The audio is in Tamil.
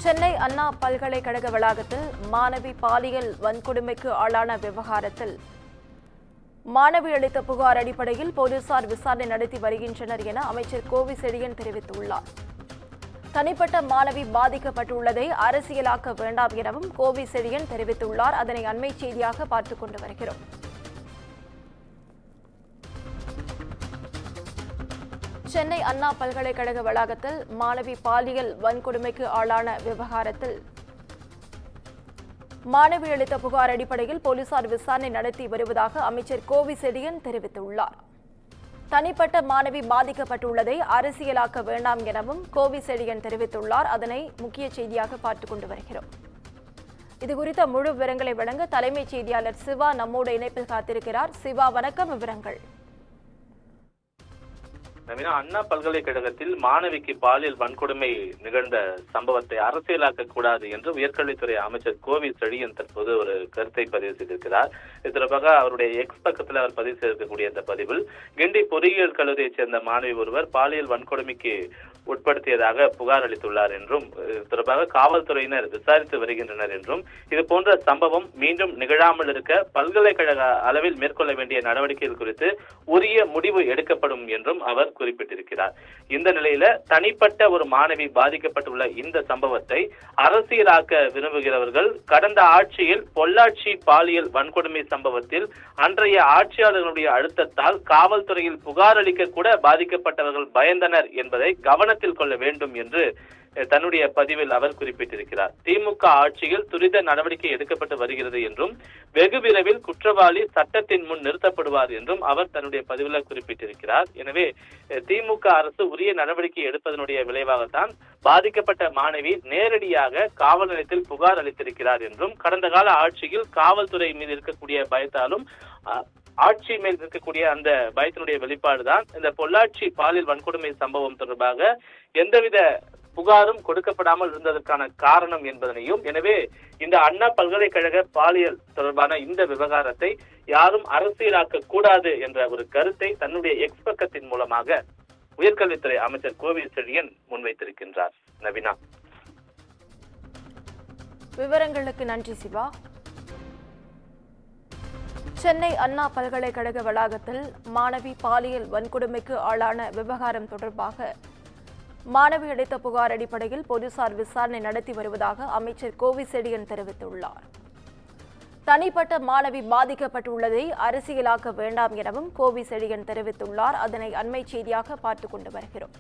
சென்னை அண்ணா பல்கலைக்கழக வளாகத்தில் மாணவி பாலியல் வன்கொடுமைக்கு ஆளான விவகாரத்தில் மாணவி அளித்த புகார் அடிப்படையில் போலீசார் விசாரணை நடத்தி வருகின்றனர் என அமைச்சர் கோவிசெழியன் தெரிவித்துள்ளார். தனிப்பட்ட மாணவி பாதிக்கப்பட்டுள்ளதை அரசியலாக்க வேண்டாம் எனவும் கோவிசெழியன் தெரிவித்துள்ளார். அதனை அண்மை செய்தியாக பார்த்துக் கொண்டு வருகிறோம். சென்னை அண்ணா பல்கலைக்கழக வளாகத்தில் மாணவி பாலியல் வன்கொடுமைக்கு ஆளான விவகாரத்தில் மாணவி அளித்த புகார் அடிப்படையில் போலீசார் விசாரணை நடத்தி வருவதாக அமைச்சர் கோவிசெழியன் தெரிவித்துள்ளார். தனிப்பட்ட மாணவி பாதிக்கப்பட்டுள்ளதை அரசியலாக்க வேண்டாம் எனவும் கோவிசெழியன் தெரிவித்துள்ளார். அதனை முக்கிய செய்தியாக பார்த்துக் கொண்டு வருகிறோம். இதுகுறித்த முழு விவரங்களை வழங்க தலைமைச் செய்தியாளர் சிவா நம்மோடு இணைப்பில் காத்திருக்கிறார். சிவா, வணக்கம். விவரங்கள். அண்ணா பல்கலைக்கழகத்தில் மாணவிக்கு பாலியல் வன்கொடுமை நிகழ்ந்த சம்பவத்தை அரசியலாக்க கூடாது என்று உயர்கல்வித்துறை அமைச்சர் கோவிசெழியன் தற்போது ஒரு கருத்தை பதிவு செய்திருக்கிறார். இது தொடர்பாக அவருடைய எக்ஸ் பக்கத்தில் அவர் பதிவு செய்திருக்கக்கூடிய இந்த பதிவில் கிண்டி பொறியியல் கல்லூரியைச் சேர்ந்த மாணவி ஒருவர் பாலியல் வன்கொடுமைக்கு உட்படுத்தியதாக புகார் அளித்துள்ளார் என்றும் தொடர்பாக காவல்துறையினர் விசாரித்து வருகின்றனர் என்றும் இது போன்ற சம்பவம் மீண்டும் நிகழாமல் இருக்க பல்கலைக்கழக அளவில் மேற்கொள்ள வேண்டிய நடவடிக்கைகள் குறித்து உரிய முடிவு எடுக்கப்படும் என்றும் அவர் குறிப்பிட்டிருக்கிறார். இந்த நிலையில தனிப்பட்ட ஒரு மாணவி பாதிக்கப்பட்டுள்ள இந்த சம்பவத்தை அரசியலாக்க விரும்புகிறவர்கள் கடந்த ஆட்சியில் பொள்ளாச்சி பாலியல் வன்கொடுமை சம்பவத்தில் அன்றைய ஆட்சியாளர்களுடைய அழுத்தத்தால் காவல்துறையில் புகார் அளிக்க கூட பாதிக்கப்பட்டவர்கள் பயந்தனர் என்பதை கவனத்தில் கொள்ள வேண்டும் என்று தன்னுடைய பதிவில் அவர் குறிப்பிட்டிருக்கிறார். திமுக ஆட்சியில் துரித நடவடிக்கை எடுக்கப்பட்டு வருகிறது என்றும் வெகு விரைவில் குற்றவாளி சட்டத்தின் முன் நிறுத்தப்படுவார் என்றும் அவர் தன்னுடைய பதிவில் குறிப்பிட்டிருக்கிறார். எனவே திமுக அரசு உரிய நடவடிக்கை எடுப்பதனுடைய விளைவாகத்தான் பாதிக்கப்பட்ட மாணவி நேரடியாக காவல் நிலையத்தில் புகார் அளித்திருக்கிறார் என்றும் கடந்த கால ஆட்சியில் காவல்துறை மீது இருக்கக்கூடிய பயத்தாலும் ஆட்சி மேல் இருக்கக்கூடிய அந்த பயத்தினுடைய வெளிப்பாடுதான் இந்த பொள்ளாச்சி பாலியல் வன்கொடுமை சம்பவம் தொடர்பாக எந்தவித புகாரும் கொடுக்கப்படாமல் இருந்ததற்கான காரணம் என்பதனையும், எனவே இந்த அண்ணா பல்கலைக்கழக பாலியல் தொடர்பான இந்த விவகாரத்தை யாரும் அரசியலாக்க கூடாது என்ற ஒரு கருத்தை தன்னுடைய எக்ஸ் பக்கத்தின் மூலமாக உயர்கல்வித்துறை அமைச்சர் கோவிசெழியன் முன்வைத்திருக்கின்றார். நவீனா, விவரங்களுக்கு நன்றி சிவா. சென்னை அண்ணா பல்கலைக்கழக வளாகத்தில் மாணவி பாலியல் வன்கொடுமைக்கு ஆளான விவகாரம் தொடர்பாக மாணவி அளித்த புகார் அடிப்படையில் போலீசார் விசாரணை நடத்தி வருவதாக அமைச்சர் கோவிசெழியன் தெரிவித்துள்ளார். தனிப்பட்ட மாணவி பாதிக்கப்பட்டுள்ளதை அரசியலாக்க வேண்டாம் எனவும் கோவிசெழியன் தெரிவித்துள்ளார். அதனை அண்மை செய்தியாக பார்த்துக் கொண்டு வருகிறோம்.